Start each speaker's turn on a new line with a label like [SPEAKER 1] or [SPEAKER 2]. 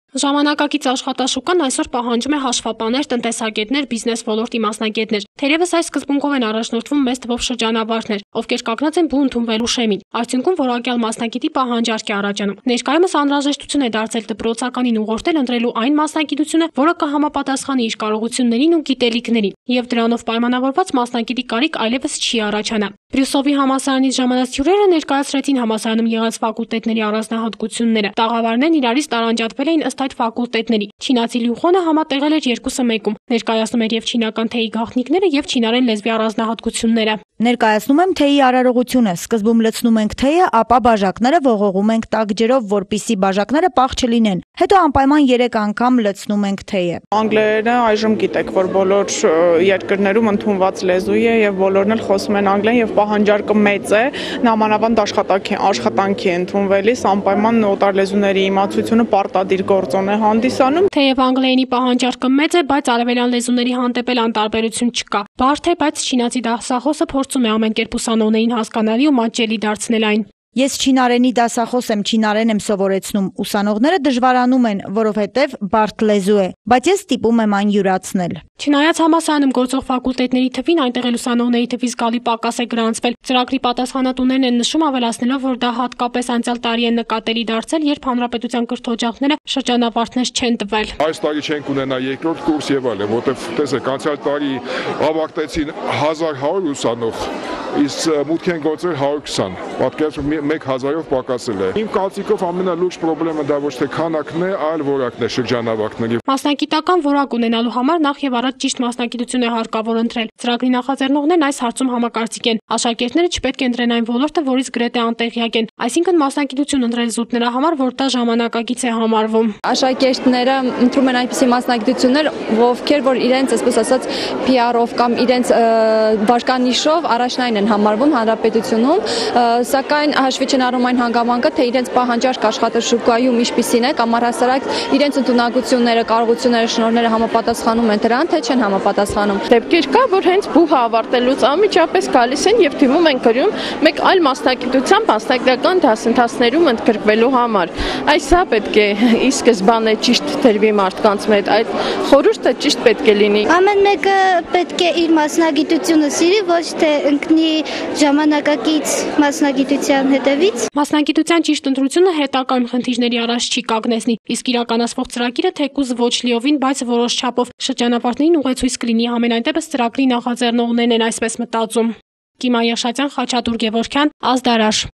[SPEAKER 1] Ժամանակակից աշխատաշուկան այսօր պահանջում է հաշվապահներ, տնտեսագետներ, բիզնես ոլորտի մասնագետներ։ Թերևս այս սկզբունքով են առաջնորդվում մեծ թվով շրջանավարտներ, ովքեր կանգնած են բու ընդունվելու շեմին։ Արդյունքում որակյալ մասնագետի պահանջարկ է առաջանում։ Ներկայումս անհրաժեշտություն է դարձել դպրոցականին ուղղորդել ընտրելու այն մասնագիտությունը, որը կհամապատասխանի իր կարողություններին ու գիտելիքներին, եւ դրանով պայմանավորված մասնագետի կարիք այլևս չի առաջանա։ Բրյուսովի համալսարանից ժամանած հյուրերը ներկայացրեցին համալսարանում եղած ֆակուլտետների առանձնահատկությունները։ Տաղավարներն իրարից տարանջատվել էին ըստ այդ ֆակուլտետների։ Չինացի Լյուխոնը համատեղել էր երկուսը մեկում, ներկայացնում էր եւ չինական թեյի գաղտնիքները եւ չինարեն լեզվի առանձնահատկությունները։
[SPEAKER 2] Ներկայացնում եմ թեյի արարողությունը։ Սկզբում լցնում ենք թեյը, ապա բաժակները ողողում ենք տաք ջրով, որպեսզի բաժակները պաղ չլինեն։ Հետո անպայման 3 անգամ լցնում ենք թեյը։
[SPEAKER 3] Անգլերենը այժմ գիտեք, որ բոլոր երկրներում ընդունված լեզու է եւ բոլորն էլ խոսում են անգլերեն եւ պահանջարկը մեծ է, նամանավանդ աշխատանքի ընդունվելիս անպայման օտար լեզուների իմացությունը պարտադիր գործոն է հանդիսանում։
[SPEAKER 1] Թեև անգլերենի պահանջարկը մեծ է, բայց արևելյան լեզուների հանդեպ էլ անտարբերություն չկա։ Բարդ է, բայց չինացի դասախոսը փորձում է ամեն կերպ ուսանողներին հասկանալի ու մատչելի դարձնել այն։
[SPEAKER 2] Ես չինարենի դասախոս եմ, չինարեն եմ սովորեցնում։ Ուսանողները դժվարանում են, որովհետև բարդ լեզու է, բայց ես ստիպում եմ այն յուրացնել։
[SPEAKER 1] Չնայած համալսարանում գործող ֆակուլտետների թվին, այնտեղ էլ ուսանողների թվի զգալի պակաս է գրանցվել։ Ծրագրի պատասխանատուներն են նշում, ավելացնելով, որ դա հատկապես անցյալ տարի է նկատելի դարձել, երբ հանրապետության կրթօջախները շրջանավարտներ չեն տվել։
[SPEAKER 4] Այս տարի չենք ունենա երկրորդ կուրս եւ այլն, որտեղ տեսեք, անցյալ տարի ավարտեցին 1100 ուսանող, իսկ մուտք են գործել 120։ Պատկերացրու 1000-ով պակասել է։ Իմ կարծիքով ամենալուրջ խնդրեմը դա ոչ թե քանակն է, այլ որակն է շրջանավարտների։
[SPEAKER 1] Մասնագիտական որակ ունենալու համար նախ եւ առաջ ճիշտ մասնագիտություն է հարկավոր ընտրել։ Ծրագրի նախաձեռնողներն այս հարցում համակարծիք են։ Աշակերտները չպետք է ընտրեն այն ոլորտը, որից գրեթե անտեղյակ են, այսինքն մասնագիտություն ընտրել զուտ նրա համար, որ դա ժամանակակից է համարվում։
[SPEAKER 5] Աշակերտները ընտրում են այնպիսի մասնագիտություններ, ովքեր որ իրենց, այսպես ասած, PR-ով կամ իրենց վարկանիշով առաջնային են համարվում հանրապետությունում, սակայն հաշվի չեն առնում այն հանգամանքը, թե իրենց պահանջարկ աշխատաշուկայում ինչպիսին է կամ առհասարակ իրենց ընդունակությունները, կարողությունները, շնորհները համապատասխանում են դրան, թե չեն համապատասխանում։
[SPEAKER 6] Դեպքեր կա, որ հենց բուհը ավարտելուց անմիջապես գալիս են եւ թիմում են գրում մեկ այլ մասնագիտությամբ մասնագիտական դասընթացներում ընդգրկվելու համար։ Այսա պետք է ի սկզբանե ճիշտ դրվի մարդկանց մեջ, այդ խորհուրդը ճիշտ պետք է լինի։
[SPEAKER 7] Ամեն մեկը պետք է իր մասնագիտությունը սիրի, ոչ թե ընկնի ժամանակակից մասնագիտության հետևից։
[SPEAKER 1] Մասնագիտության ճիշտ ընտրությունը հետագայում խնդիրների առաջ չի կանգնեցնի, իսկ իրականացվող ծրագիրը թեկուզ ոչ լիովին, բայց որոշ չափով շրջանավարտներին ուղեցույց կլինի, համենայնդեպս ծրագրի նախաձեռնողներն են այսպես մտածում։ Կիմա Երշատյան, Խաչատուր Գևորգյան, Ազդարաշ։